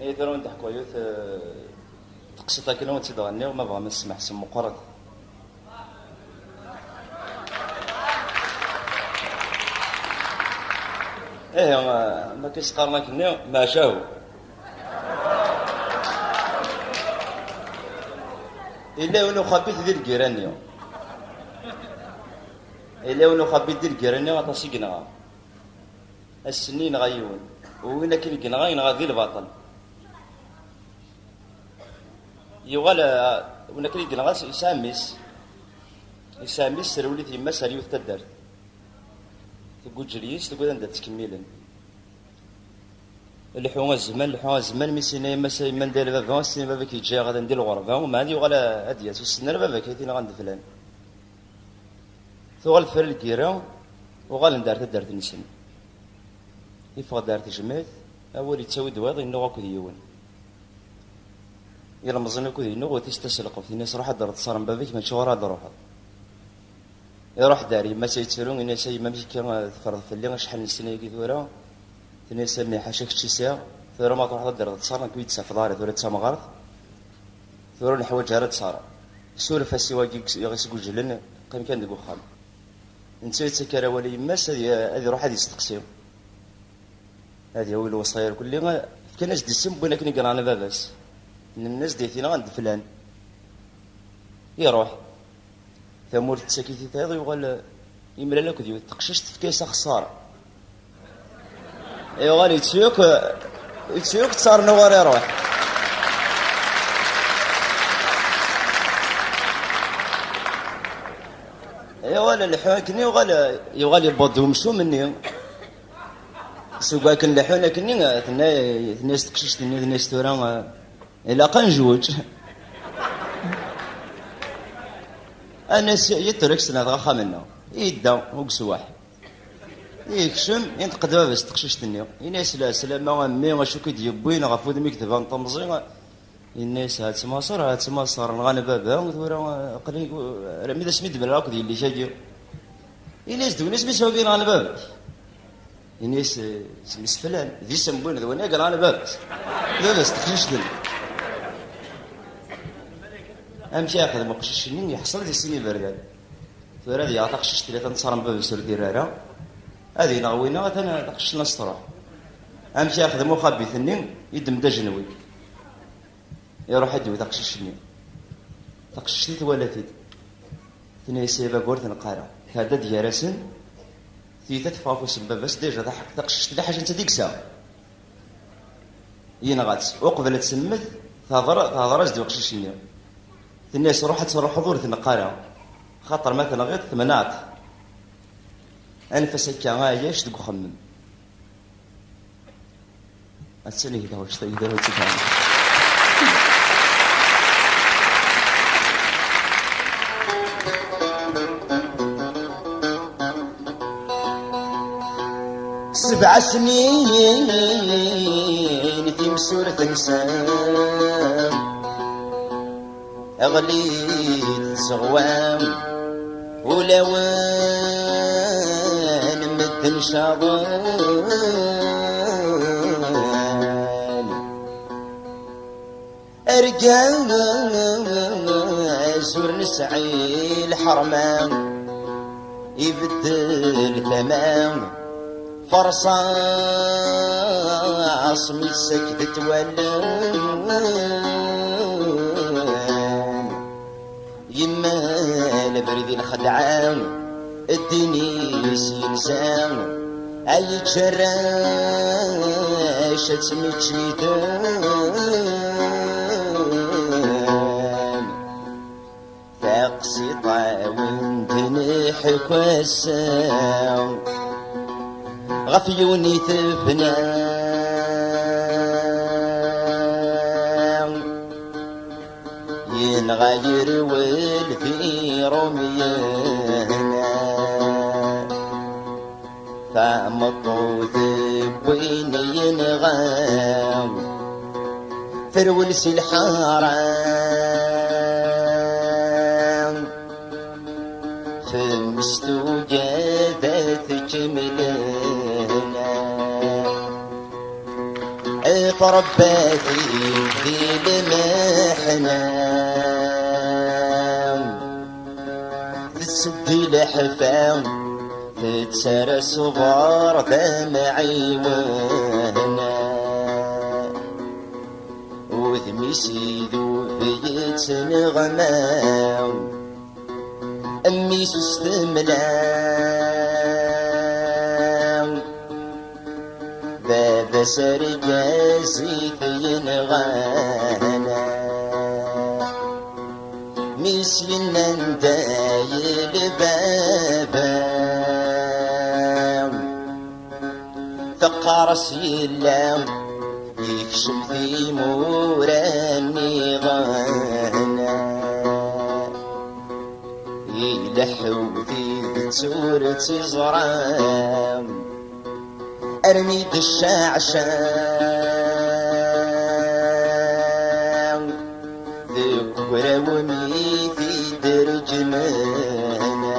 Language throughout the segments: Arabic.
اي ترى نضحكوا يوث تقصد كنا وانت تغني وما بغا ما نسمع سم مقرد. ايه ما كيسقارنا كنا ما شاهو الا ولو خبيت ديال الكيرانيو الا ولو خبيت ديال الكيرانيو غطاسي كنغا السنين غيون وين كاين كنغا ينغا ذي الباطل يغال وين كاين كنغا يساميس سرولي تيما ساليو تدار تقول جريس تقول انت تكميلا الحوم الزمان ميسينا يما من دار بابا السين بابا كيجي غادا ندير الغربه وما هادي وغالا هاديات والسنه بابا كيتينا غند فلان ثوغال فر الكيرا وغال ندار تدارت نسن يفغ دارت جمات اول يتساوي دواض ينو غاكو ديون يلا مزن كو دينو وتستسلق في الناس روح دارت صار بابيك ماشي ورا دروح يروح داري ما سيتسرون الناس ما مشي كان تفرض في اللي شحال السنه كي ثورا تنسى حاشاك تشيسيا ثورا ما تروح دير تصار كويت في داري ثورا تسامغارت ثورا الحوايج راه تصار سولف السوا يغسقوا جلن قيم كان ديك وخام انت تسكر ولي ماس هذه روح هذه يستقسيو هذه هو الوصاير كل ما كان ناس دي السم بينا كني قرانا باباس الناس ديتينا عند فلان يروح ثمور تسكيتي تايض يقول يملا لك ديو تقششت في كيسه خساره ايوا غادي يتسيوك تصار نوار يروح ايوا الحواكني يغال يبضوا مشو مني سوق كان لحونا كني الناس تقششت الناس تورا الا قنجوج الناس يترك سنه غا منا يدا وقسواح يكشم ينتقد بس تقششتني الناس لا سلامه امي واشو كيديبوين غفود مكتب نطمزي الناس هات مصر نغنى بابا ورا قري رمي ذا سميت بلا كدي اللي شاجي الناس دو ناس بيسوي غنى بابا الناس سميس فلان ذي سمبون ذو انا قال انا بابا لا بس تقششتني امشي اخذ مقششني يحصل لي سيني بردان ثورا دي عطاقشش ثلاثه نصار بابا سر ديرارا هذه نغوينا انا تقشش نصرا امشي اخذ مخبي ثني يدم دجنوي يروح يدوي تقششني تقششتي توالتي ثني سيبا قورت نقارا هذا ديارسن ثيثة فافو سبب بس ديجا ضحك تقششت لي حاجه انت ديك الساعه ينغات وقبل تسمت تهضر ازدي وقششني الناس روحت حضور النقارة خاطر مثلا غير ثمانات انفس هكا غايش دق خمم السنه هذا واش تيدير وتفهم سبع سنين في مسورة انسان أغليت صغوام ولوان مدن شاضان أرجال زور نسعي الحرمان يبدل ثمان فرصاص من السكت تولان يما لبرد الخدعان الدنيس ينسان اي جراش تمتشيدان فاقسي طاون تنحك والسام غفيوني تفنان ينغير والفي رميانا فمطوث وين ينغام فرولس الحرام فمستو جادت جملنا ترباتي في المحنة تسدي لحفاو تتسارى صغار دمعي وهنا وذمي سيدو بيت نغماو أمي سستملاو بابا سرقاسي في نغانا ميسينا ندايل بابا ثقارس يلاو يكشف في موراني غانا يلحو في بتورة زرام أرمي بالشعشام ذكرى ومي في درج مانا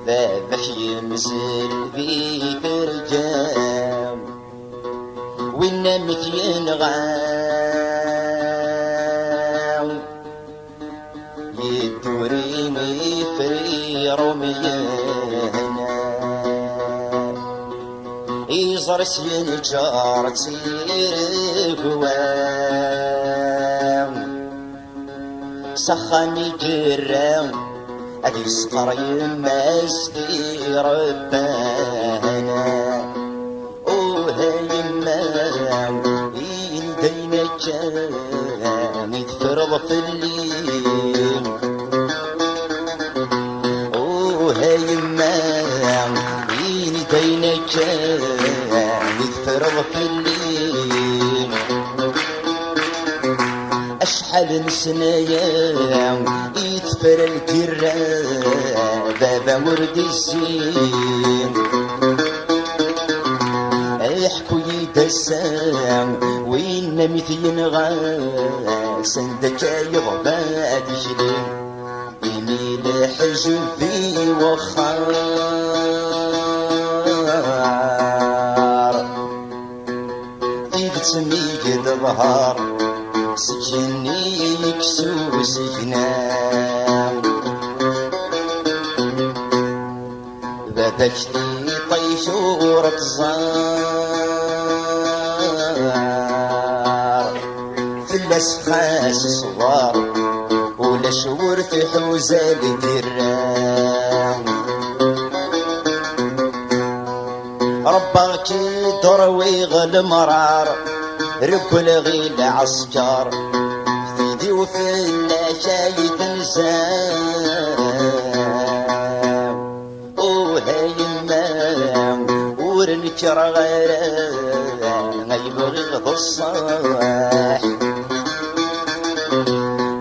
ذابح يمسل في فرجام والنمث ينغام يدوريني فري رميانا يزرس ينجار تسير قوام سخاني جرام أديسقر يمستي ربانا أوها يمام يندينا جام يتفرض في الليل أوها يمام يندينا جام يتفرض في الليل أشحال نسنايا يتفر الكرام بابا ورد الزين يحكوا يدسام وين مثين غاس عندك يغباد يجري يميل حجب في وخار تيجي ظهر سجني يكسو سجنام ذبحتي طيشورة زار في الأسخاس صغار ولا شور في حوزة الدرام ربك دروي غل مرار ركل غيل عسكر ثيدي وفي النشاي تنسام وهاي المام ورنكر غيران يبغي غض الصاح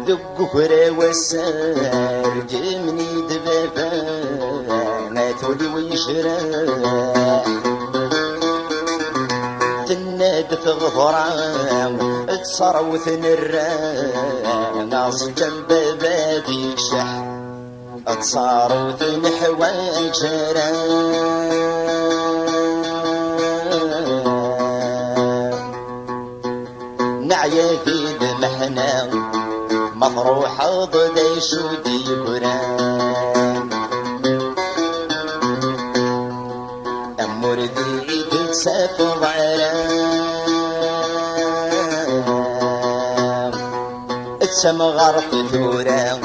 ذق كرا وسار جمني دبابا ما تولي ويشراح تناد في غفران تصروث نران ناس جنب بادي شح تصروث نحو جران نعيا في دمحنا مطروحة ضدي شودي قران أمور ذي تسافر عرام تسمى غرف ثورة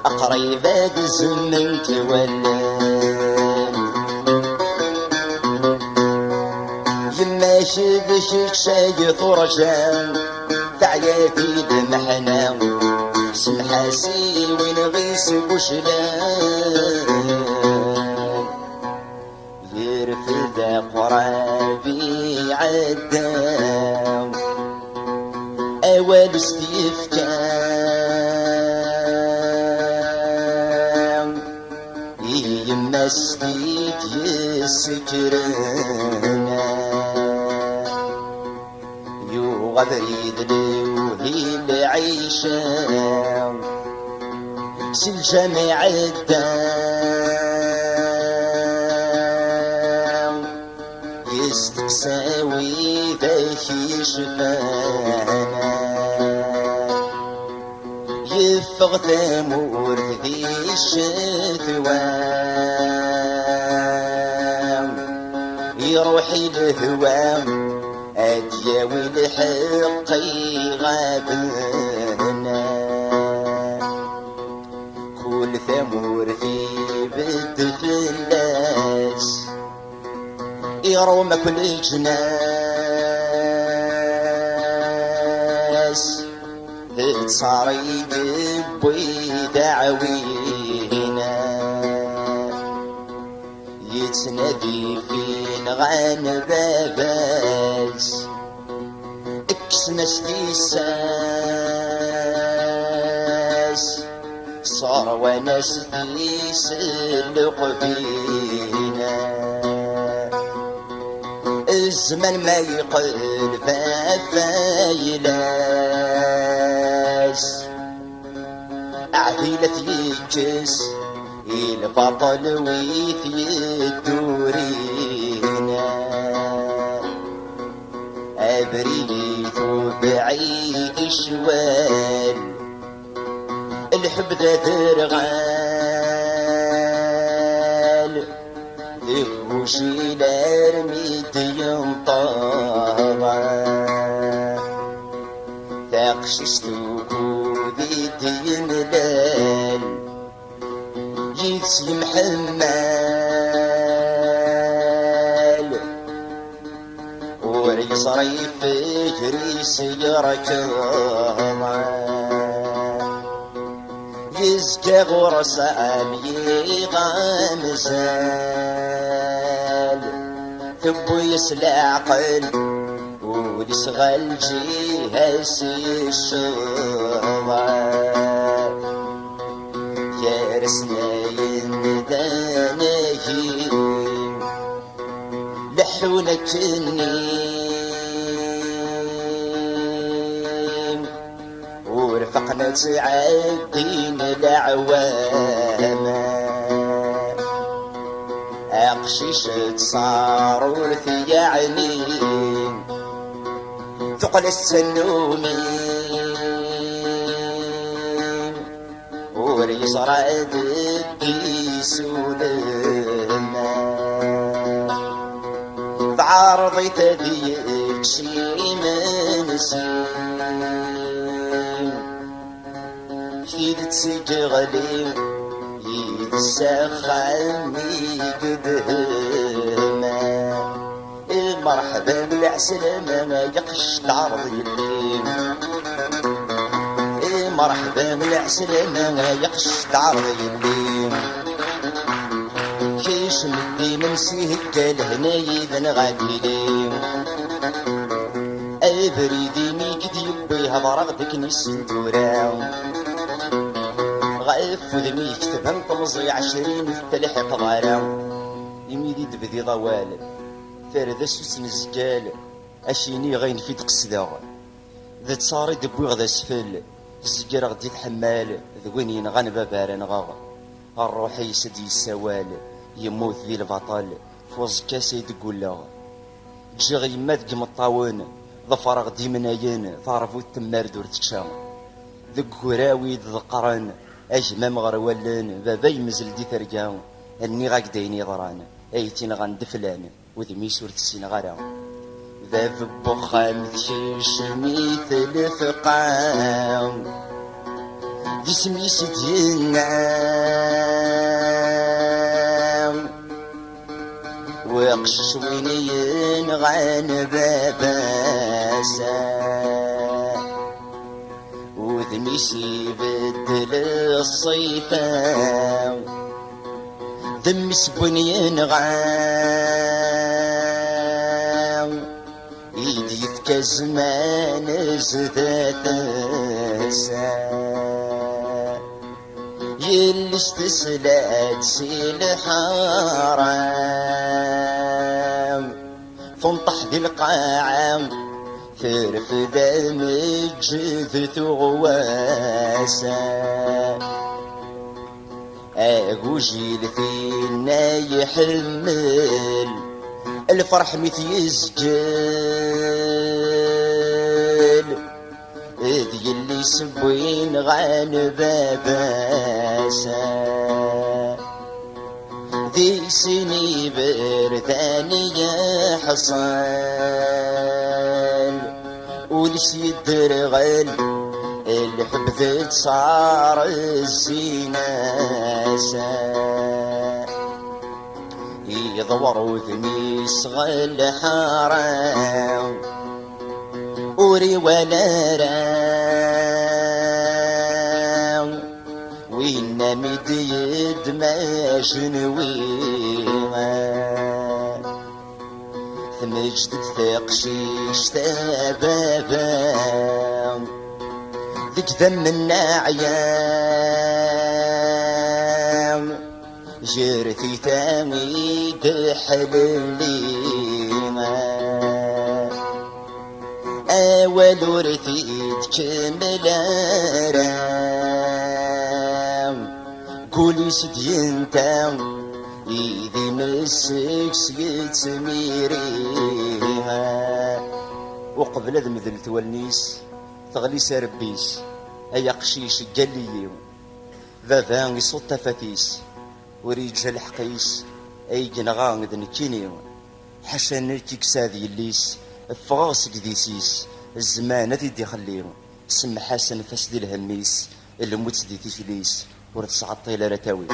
أقريبات الزمن تولم يما شبشك شاي ثرجان تعياتي دمحنا سمحاسي ونغيس بوشلان يرفد قرابي عدام أول استيفكام يما استيت يسكرنا يغذريد لوهي العيشام سلجمع الدام ساوي ذاك يشفانا يفغ ثمور ذي الشتوام يروحي الهوام أدياوي الحق يغابنا كل ثمور في بالدفلاس يروم كل جناس صار يدب ويدعوينا يتنادي فين غان باباس اكسناس تيساس صار وناس تيسلق بينا الزمن ما يقل فايلاس عديلة يجس البطل ويث يدورينا أبريت بعيد شوال الحب ذا درغال ذبوشي لارميد ينطابا تقششتوكو ذي يملال يتسلم حمال وريصري فجري سيركض يزكى غرسان يغامزال ثبو يسلع قل ولسغل جيهاس الشغال يارسنا ينداناهي لحونك النيم ورفقنا تعدين العوام أقشيشة صار ورثي يعني ثقل السنومين وريصر عددي سولنا بعرضي تذيك شي منسين في تسجغلي يتسخني قدهما مرحبا بالعسلامة ما يقش العرض يليم مرحبا بالعسلامة ما يقش العرض يليم كيش مدي منسيه الكال هنا يذن غاديليم أبريدي ميكد يبي هضرغدك نسن توراو غايف وذمي كتبهم طمزي 20 في التلحق ضاراو يميدي دبدي ضوال فارد السوسن الزجال اشيني غين في تقصدا ذا تصاري دبوي غدا سفل الزجال غدي تحمال ذوين ينغان بابارن غاغ الروح يسد يسوال يموت ذي البطل فوز كاسي تقول جي يما دقم الطاون ظفر غدي مناين تعرفو التمار دور تكشام ذك كراوي ذقران اجمام غروالن بابا يمزل دي ترقاو اني غاك دايني ضران ايتين غندفلان وذمي سورة السنغارة ذاب بخام تشيش مثل فقام جسمي سدينام وقش وينين غان باباسا وذمي سيبدل الصيفام ذمي سبنين غام يدي في زمان زداتاسا يلي استسلات سيل حرام فنطح ذي القاعة فرف دمج ذو غواسا أقوجيل فينا يحمل الفرح مثي يسجل ذي اللي سبوين غان باباسا ذي سني برداني حصان ولسيد رغل الحب ذات صار الزيناسا يضور وذني صغل حرام وري ولا رام وين مديد ما شنويها ثمجد ثقشيش تبابا ذك ذم النعيام جرتي ثاني تحلليما أول ورثي تكمل رام قولي سدي انت إذي مسك سيد سميريها وقبل ذا مثل تولنيس تغلي سربيس أي قشيش قليل ذا يصوت تفتيس وريجال حقيس أي جنغان ذا نكيني حشا نركيك ساذي الليس فغاصك ديسيس الزمان ذي دي خليه سم حسن فسد الهميس اللي موت دي تيشليس ورتصعطي لا رتاوي